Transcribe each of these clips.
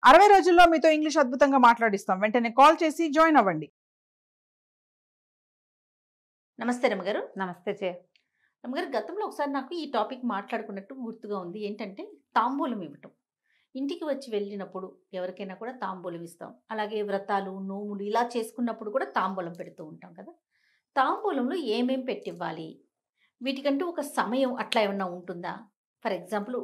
60 రోజుల్లో మీతో ఇంగ్లీష్ అద్భుతంగా మాట్లాడిస్తాం. వెంటనే కాల్ చేసి జాయిన్ అవ్వండి. నమస్తే రమ్మగారు. నమస్తే చే రమ్మగారు, గతంలో ఒకసారి నాకు ఈ టాపిక్ మాట్లాడుకున్నట్టు గుర్తుగా ఉంది. ఏంటంటే తాంబూలం ఇవ్వటం. ఇంటికి వచ్చి వెళ్ళినప్పుడు ఎవరికైనా కూడా తాంబూలం ఇస్తాం. అలాగే వ్రతాలు, నోములు ఇలా చేసుకున్నప్పుడు కూడా తాంబూలం పెడుతూ ఉంటాం కదా. తాంబూలంలో ఏమేం పెట్టివ్వాలి? వీటికంటూ ఒక సమయం అట్లా ఏమన్నా ఉంటుందా? ఫర్ ఎగ్జాంపుల్,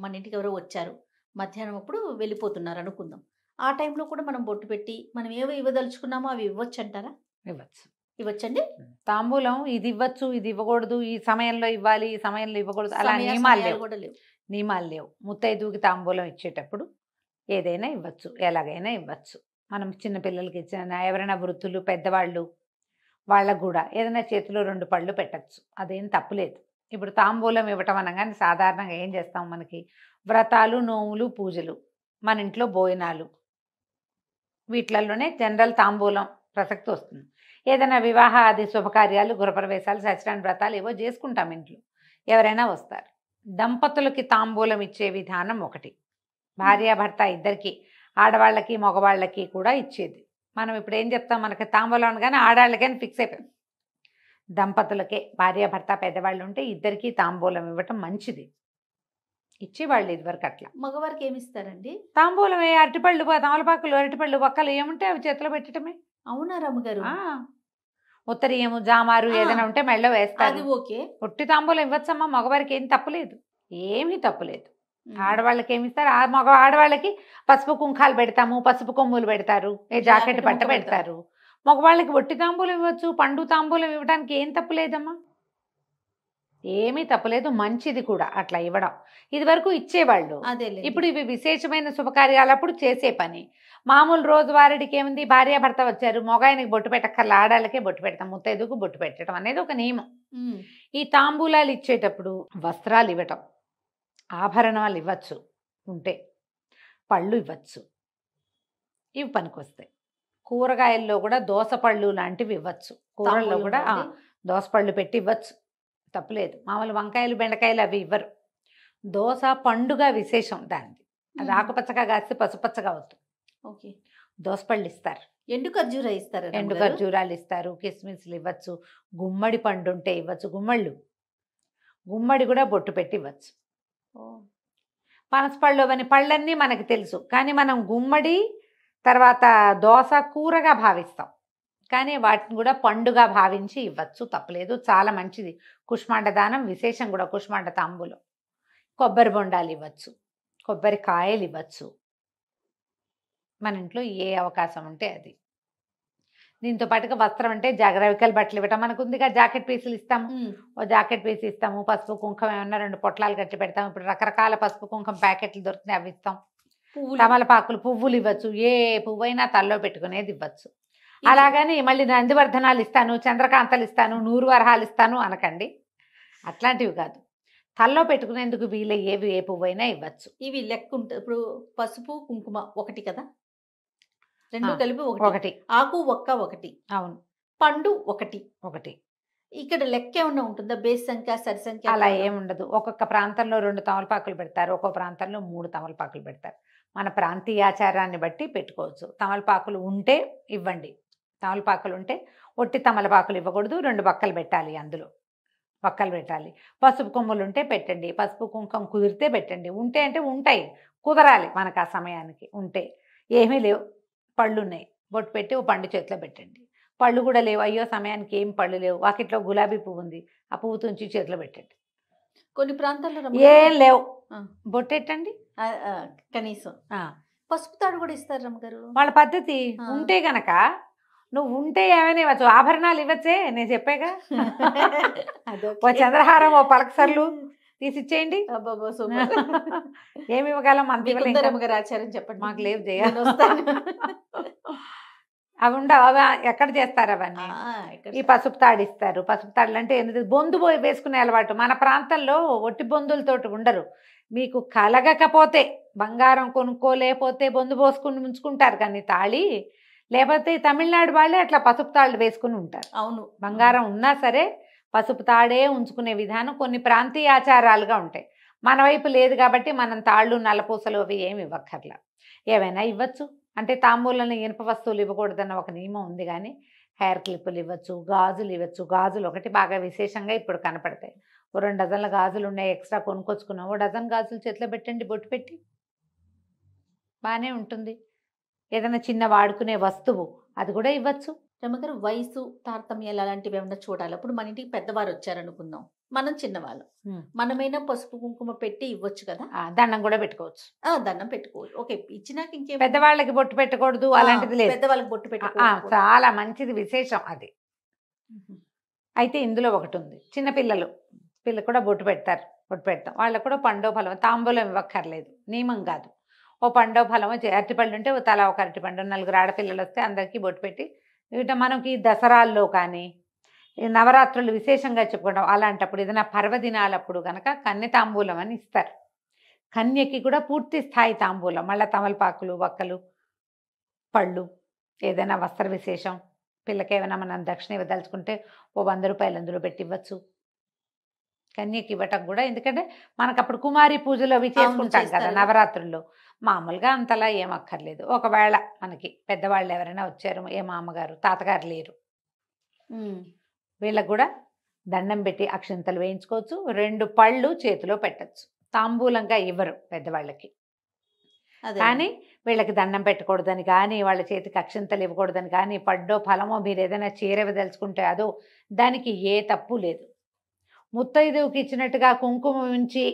మన ఇంటికి ఎవరో వచ్చారు, మధ్యాహ్నం అప్పుడు వెళ్ళిపోతున్నారు అనుకుందాం. ఆ టైంలో కూడా మనం బొట్టు పెట్టి మనం ఏవో ఇవ్వదలుచుకున్నామో అవి ఇవ్వచ్చు అంటారా? ఇవ్వచ్చు. ఇవ్వచ్చండి. తాంబూలం ఇది ఇవ్వచ్చు, ఇది ఇవ్వకూడదు, ఈ సమయంలో ఇవ్వాలి, ఈ సమయంలో ఇవ్వకూడదు, అలా సమయాలు నియమాలు కూడా లేవు. లేవు. ముత్తైదువుకి తాంబూలం ఇచ్చేటప్పుడు ఏదైనా ఇవ్వచ్చు, ఎలాగైనా ఇవ్వచ్చు. మనం చిన్నపిల్లలకి ఇచ్చిన, ఎవరైనా వృద్ధులు పెద్దవాళ్ళు వాళ్ళకు కూడా ఏదైనా చేతిలో 2 పళ్ళు పెట్టచ్చు, అదేం తప్పులేదు. ఇప్పుడు తాంబూలం ఇవ్వటం అనగానే సాధారణంగా ఏం చేస్తాం, మనకి వ్రతాలు, నోములు, పూజలు, మన ఇంట్లో భోజనాలు, వీటిలలోనే జనరల్ తాంబూలం ప్రసక్తి వస్తుంది. ఏదైనా వివాహ ఆది శుభకార్యాలు, గృహప్రవేశాలు, సత్యనారాయణ వ్రతాలు ఏవో చేసుకుంటాం, ఇంట్లో ఎవరైనా వస్తారు. దంపతులకి తాంబూలం ఇచ్చే విధానం ఒకటి, భార్యాభర్త ఇద్దరికి, ఆడవాళ్ళకి మగవాళ్ళకి కూడా ఇచ్చేది. మనం ఇప్పుడు ఏం చెప్తాం, మనకి తాంబూలం అనగానే ఆడవాళ్ళకని ఫిక్స్ అయిపోయాం. దంపతులకే, భార్యాభర్త పెద్దవాళ్ళు ఉంటే ఇద్దరికి తాంబూలం ఇవ్వటం మంచిది. ఇచ్చేవాళ్ళు ఇదివరకు అట్లా. మగవారికి ఏమి ఇస్తారండి? తాంబూలమే, అరటిపళ్ళు, తమలపాకులు, అరటిపళ్ళు, ఒక్కలు ఏముంటే అవి చేతిలో పెట్టడమే. అవునా రమ్మగారు? ఉత్తరీయము, జామారు ఏదైనా ఉంటే మెళ్ళో వేస్తారు. అది ఓకే. పొట్టి తాంబూలం ఇవ్వచ్చమ్మా, మగవారికి ఏం తప్పులేదు, ఏమీ తప్పులేదు. ఆడవాళ్ళకి ఏమి ఇస్తారు, ఆడవాళ్ళకి పసుపు కుంకాలు పెడతాము, పసుపు కొమ్ములు పెడతారు, జాకెట్ పట్ట పెడతారు. మగవాళ్ళకి ఒట్టి తాంబూలం ఇవ్వచ్చు, పండు తాంబూలం ఇవ్వడానికి ఏం తప్పులేదమ్మా, ఏమీ తప్పులేదు, మంచిది కూడా అట్లా ఇవ్వడం. ఇది వరకు ఇచ్చేవాళ్ళు. ఇప్పుడు ఇవి విశేషమైన శుభకార్యాలప్పుడు చేసే పని. మామూలు రోజువారీడికి ఏముంది, భార్యాభర్త వచ్చారు, మగాయనకి బొట్టు పెట్టక్కర్ల, ఆడాలకే బొట్టు పెడతాం, ముత్తైదుకు బొట్టు పెట్టడం అనేది ఒక నియమం. ఈ తాంబూలాలు ఇచ్చేటప్పుడు వస్త్రాలు ఇవ్వటం, ఆభరణాలు ఇవ్వచ్చు, ఉంటే పళ్ళు ఇవ్వచ్చు, ఇవి పనికొస్తాయి. కూరగాయల్లో కూడా దోసపళ్ళు లాంటివి ఇవ్వచ్చు, కూరల్లో కూడా దోసపళ్ళు పెట్టి ఇవ్వచ్చు, తప్పులేదు. మామూలు వంకాయలు, బెండకాయలు అవి ఇవ్వరు. దోస పండుగ విశేషం దానిది, అది ఆకుపచ్చగా కాస్తే పసుపచ్చగా అవుతుంది. ఓకే. దోసపళ్ళు ఇస్తారు, ఎండు ఖర్జూర ఇస్తారు, ఎండు ఖర్జూరాలు ఇస్తారు, కిస్మిస్లు ఇవ్వచ్చు, గుమ్మడి పండు ఉంటే ఇవ్వచ్చు, గుమ్మడి కూడా బొట్టు పెట్టి ఇవ్వచ్చు. పనసపళ్ళు అవన్నీ పళ్ళన్నీ మనకి తెలుసు, కానీ మనం గుమ్మడి తర్వాత దోస కూరగా భావిస్తాం, కానీ వాటిని కూడా పండుగ భావించి ఇవ్వచ్చు, తప్పలేదు, చాలా మంచిది. కుష్మాండ దానం విశేషం కూడా, కుష్మాండ తాంబూలం. కొబ్బరి బొండాలు ఇవ్వచ్చు, కొబ్బరికాయలు ఇవ్వచ్చు, మన ఇంట్లో ఏ అవకాశం ఉంటే అది. దీంతో పాటుగా వస్త్రం అంటే రవికల బట్టలు ఇవ్వటం మనకు ఉందిగా, జాకెట్ పీసులు ఇస్తాము, ఓ జాకెట్ పీస్ ఇస్తాము, పసుపు కుంకం ఏమన్నా 2 పొట్లాలు కట్టి పెడతాము. ఇప్పుడు రకరకాల పసుపు కుంకం ప్యాకెట్లు దొరుకుతాయి, అవి ఇస్తాం. తమలపాకులు, పువ్వులు ఇవ్వచ్చు, ఏ పువ్వైనా తల్లో పెట్టుకునేది ఇవ్వచ్చు. అలాగని మళ్ళీ నందివర్ధనాలు ఇస్తాను, చంద్రకాంతలు ఇస్తాను, 100 వరహాలు ఇస్తాను అనకండి, అట్లాంటివి కాదు. తల్లో పెట్టుకునేందుకు వీలయ్యేవి ఏ పువ్వైనా ఇవ్వచ్చు. ఇవి లెక్క ఉంటుంది. ఇప్పుడు పసుపు కుంకుమ ఒకటి కదా, 2 కలిపి ఒకటి, ఆకు ఒక్క ఒకటి, అవును, పండు ఒకటి. ఇక్కడ లెక్క ఏమన్నా ఉంటుందా, బేస్ సంఖ్య, సరి సంఖ్య? అలా ఏముండదు. ఒక్కొక్క ప్రాంతంలో 2 తమలపాకులు పెడతారు, ఒక్కొక్క ప్రాంతంలో 3 తమలపాకులు పెడతారు. మన ప్రాంతీయాచారాన్ని బట్టి పెట్టుకోవచ్చు. తమలపాకులు ఉంటే ఇవ్వండి, తమలపాకులు ఉంటే ఒట్టి తమలపాకులు ఇవ్వకూడదు, 2 బక్కలు పెట్టాలి, అందులో బక్కలు పెట్టాలి. పసుపు కొమ్ములు ఉంటే పెట్టండి, పసుపు కుంకం కుదిరితే పెట్టండి, ఉంటే అంటే ఉంటాయి, కుదరాలి మనకు ఆ సమయానికి. ఉంటే ఏమీ లేవు, పళ్ళు ఉన్నాయి, బొట్టు పెట్టి ఓ పండు చేతిలో పెట్టండి. పళ్ళు కూడా లేవు, అయ్యో సమయానికి ఏం పళ్ళు లేవు, వాకిట్లో గులాబీ పువ్వు ఉంది, ఆ పువ్వు తుంచి చేతిలో పెట్టండి. కొన్ని ప్రాంతాల్లో ఏం లేవు, బొట్టెట్టండి కనీసం. పసుపు తాడు కూడా ఇస్తారు రమ్మగారు, వాళ్ళ పద్ధతి. ఉంటే గనక నువ్వు ఉంటే ఏమైనా ఇవ్వచ్చు, ఆభరణాలు ఇవ్వచ్చే, నేను చెప్పాగా. ఓ చంద్రహారం, ఓ పలకసర్లు తీసిచ్చేయండి. ఏమి ఇవ్వగలం, ఆచారం చెప్పండి. మాకు లేవు చేయాలి, అవి ఉండవు, అవి ఎక్కడ చేస్తారు అవన్నీ. ఈ పసుపు తాడు ఇస్తారు. పసుపు తాడులు అంటే ఎందుకు, బొందు వేసుకునే అలవాటు. మన ప్రాంతంలో ఒట్టి బొందులతోటి ఉండరు. మీకు కలగకపోతే, బంగారం కొనుక్కోలేకపోతే బొందు పోసుకుని ఉంచుకుంటారు, కానీ తాళి లేకపోతే తమిళనాడు వాళ్ళే అట్లా పసుపు తాళ్ళు వేసుకుని ఉంటారు. అవును, బంగారం ఉన్నా సరే పసుపు తాడే ఉంచుకునే విధానం కొన్ని ప్రాంతీయ ఆచారాలుగా ఉంటాయి. మన వైపు లేదు కాబట్టి మనం తాళ్ళు, నల్లపూసలు అవి ఏమి ఇవ్వక్కర్లా. ఏవైనా ఇవ్వచ్చు. అంటే తాంబూలంలో ఇనుప వస్తువులు ఇవ్వకూడదన్న ఒక నియమం ఉంది కానీ హెయిర్ క్లిప్పులు ఇవ్వచ్చు, గాజులు ఇవ్వచ్చు. గాజులు ఒకటి బాగా విశేషంగా ఇప్పుడు కనపడతాయి. ఓ 2 డజన్ల గాజులు ఉన్నాయి, ఎక్స్ట్రా కొనుక్కొచ్చుకున్నాం, ఓ డజన్ గాజులు చేతిలో పెట్టండి, బొట్టు పెట్టి బాగానే ఉంటుంది. ఏదైనా చిన్న వాడుకునే వస్తువు అది కూడా ఇవ్వచ్చు. రమ్మగారు వయసు తారతమ్యాలు అలాంటివి ఏమన్నా చూడాలి. అప్పుడు మన ఇంటికి పెద్దవారు వచ్చారనుకుందాం, మనం చిన్నవాళ్ళం, మనమైనా పసుపు కుంకుమ పెట్టి ఇవ్వచ్చు కదా. దండం కూడా పెట్టుకోవచ్చు. దండం పెట్టుకోవచ్చు. ఓకే, ఇచ్చినాక ఇంకేం పెద్దవాళ్ళకి బొట్టు పెట్టకూడదు అలాంటిది లేదు. పెద్దవాళ్ళకి బొట్టు పెట్టుకోవచ్చు. చాలా మంచిది, విశేషం అది. అయితే ఇందులో ఒకటి ఉంది, చిన్నపిల్లలు కూడా బొట్టు పెడతాం. వాళ్ళకు కూడా పండో ఫలం, తాంబూలం ఇవ్వక్కర్లేదు, నియమం కాదు. ఓ పండో ఫలమో అరటిపళ్ళు ఉంటే తలా ఒక అరటిపండు, 4 ఆడపిల్లలు వస్తే అందరికీ బొట్టు పెట్టి ఇట మనకి దసరాల్లో కానీ నవరాత్రులు విశేషంగా చెప్పుకుంటాం. అలాంటప్పుడు ఏదైనా పర్వదినాలప్పుడు కనుక కన్య తాంబూలం అని ఇస్తారు. కన్యకి కూడా పూర్తి స్థాయి తాంబూలం, మళ్ళీ తమలపాకులు, వక్కలు, పళ్ళు, ఏదైనా వస్త్ర విశేషం, పిల్లకి ఏమైనా మనం దక్షిణ ఇవ్వదలుచుకుంటే ఓ 100 రూపాయలు అందులో పెట్టి ఇవ్వచ్చు. కన్యకి ఇవ్వటం కూడా, ఎందుకంటే మనకు అప్పుడు కుమారి పూజలు అవి చేసుకుంటాం కదా నవరాత్రుల్లో. మామూలుగా అంతలా ఏం అక్కర్లేదు. ఒకవేళ మనకి పెద్దవాళ్ళు ఎవరైనా వచ్చారు, ఏ మామగారు తాతగారు లేరు, వీళ్ళకు కూడా దండం పెట్టి అక్షింతలు వేయించుకోవచ్చు. 2 పళ్ళు చేతిలో పెట్టచ్చు. తాంబూలంగా ఇవ్వరు పెద్దవాళ్ళకి, కానీ వీళ్ళకి దండం పెట్టకూడదని కానీ, వాళ్ళ చేతికి అక్షింతలు ఇవ్వకూడదని కానీ, పడ్డో ఫలమో మీరు ఏదైనా చీర ఇవ్వదలుచుకుంటే అదో, దానికి ఏ తప్పు లేదు. ముత్తైదువుకి ఇచ్చినట్టుగా కుంకుమ ఉంచి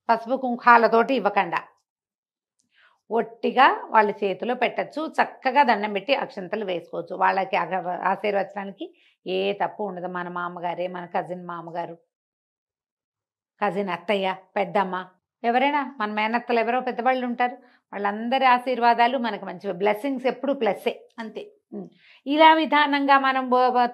పసుపు కుంకాలతోటి ఇవ్వకుండా ఒట్టిగా వాళ్ళ చేతిలో పెట్టచ్చు. చక్కగా దండం పెట్టి అక్షంతలు వేసుకోవచ్చు. వాళ్ళకి ఆశీర్వచనానికి ఏ తప్పు ఉండదు. మన మామగారే, మన కజిన్ మామగారు, కజిన్ అత్తయ్య, పెద్దమ్మ, ఎవరైనా మన మేనత్తలు ఎవరో పెద్దవాళ్ళు ఉంటారు, వాళ్ళందరి ఆశీర్వాదాలు మనకు మంచివి. బ్లెస్సింగ్స్ ఎప్పుడు ప్లస్సే, అంతే. ఇలా విధానంగా మనం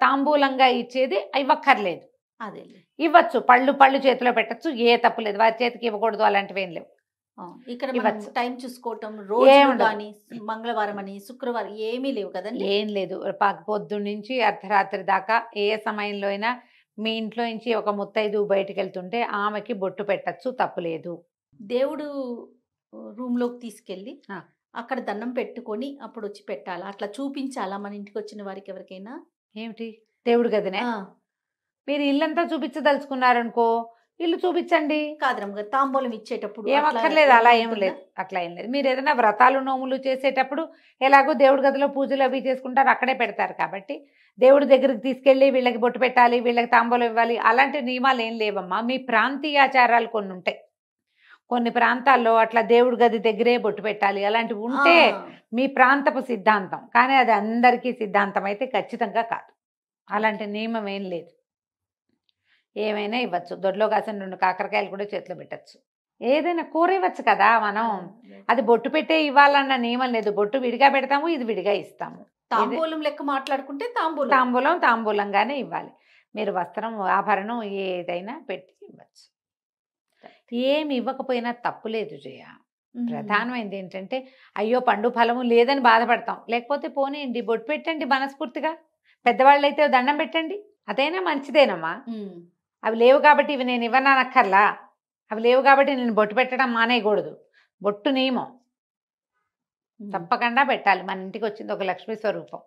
తాంబూలంగా ఇచ్చేది ఇవ్వక్కర్లేదు. అదే ఇవ్వచ్చు, పళ్ళు చేతిలో పెట్టచ్చు, ఏ తప్పు లేదు. వారి చేతికి ఇవ్వకూడదు అలాంటివి ఏం లేవు. ఇక్కడ టైం చూసుకోవటం, రోజు కానీ మంగళవారం అని శుక్రవారం ఏమీ లేవు కదండి. ఏం లేదు, పొద్దున్న నుంచి అర్ధరాత్రి దాకా ఏ సమయంలో అయినా మీ ఇంట్లో నుంచి ఒక ముత్తైదు బయటికి వెళ్తుంటే ఆమెకి బొట్టు పెట్టచ్చు, తప్పులేదు. దేవుడు రూమ్ లోకి తీసుకెళ్ళి అక్కడ దండం పెట్టుకొని అప్పుడు వచ్చి పెట్టాలా, అట్లా చూపించాలా మన ఇంటికి వచ్చిన వారికి ఎవరికైనా? ఏమిటి దేవుడు గదినే మీరు ఇల్లంతా చూపించదలుచుకున్నారనుకో, ఇల్లు చూపించండి. కాదు తాంబూలం ఇచ్చేటప్పుడు ఏమక్కర్లేదు, అలా ఏం లేదు, అట్లా ఏం లేదు. మీరు ఏదైనా వ్రతాలు నోములు చేసేటప్పుడు ఎలాగో దేవుడి గదిలో పూజలు అవి చేసుకుంటారు, అక్కడే పెడతారు కాబట్టి దేవుడి దగ్గరికి తీసుకెళ్ళి వీళ్ళకి బొట్టు పెట్టాలి, వీళ్ళకి తాంబూలం ఇవ్వాలి అలాంటి నియమాలు ఏం లేవమ్మా. మీ ప్రాంతీయ ఆచారాలు కొన్ని ఉంటాయి. కొన్ని ప్రాంతాల్లో అట్లా దేవుడి గది దగ్గరే బొట్టు పెట్టాలి అలాంటివి ఉంటే మీ ప్రాంతపు సిద్ధాంతం, కానీ అది అందరికీ సిద్ధాంతం అయితే ఖచ్చితంగా కాదు. అలాంటి నియమం ఏం లేదు. ఏమైనా ఇవ్వచ్చు. దొడ్లో కాసిన 2 కాకరకాయలు కూడా చేతిలో పెట్టచ్చు. ఏదైనా కూర ఇవ్వచ్చు కదా మనం. అది బొట్టు పెట్టే ఇవ్వాలన్న నియమం లేదు. బొట్టు విడిగా పెడతాము, ఇది విడిగా ఇస్తాము. తాంబూలం లెక్క మాట్లాడుకుంటే తాంబూలంగానే ఇవ్వాలి. మీరు వస్త్రం, ఆభరణం ఏదైనా పెట్టి ఇవ్వచ్చు. ఏమి ఇవ్వకపోయినా తప్పు లేదు జయ. ప్రధానమైనది ఏంటంటే అయ్యో పండు ఫలము లేదని బాధపడతాం. లేకపోతే పోనీయండి, బొట్టు పెట్టండి మనస్ఫూర్తిగా. పెద్దవాళ్ళు అయితే దండం పెట్టండి, అదైనా మంచిదేనమ్మా. అవి లేవు కాబట్టి ఇవి నేను ఇవ్వనక్కర్లా, అవి లేవు కాబట్టి నేను బొట్టు పెట్టడం మానేయకూడదు. బొట్టు నియమం తప్పకుండా పెట్టాలి. మన ఇంటికి వచ్చింది ఒక లక్ష్మీ స్వరూపం,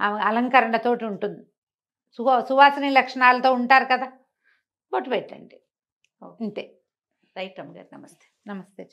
ఆమె అలంకరణతోటి ఉంటుంది, సువాసిని లక్షణాలతో ఉంటారు కదా, బొట్టు పెట్టండి, అంతే. రైట్ అమ్మగారు, నమస్తే. నమస్తే.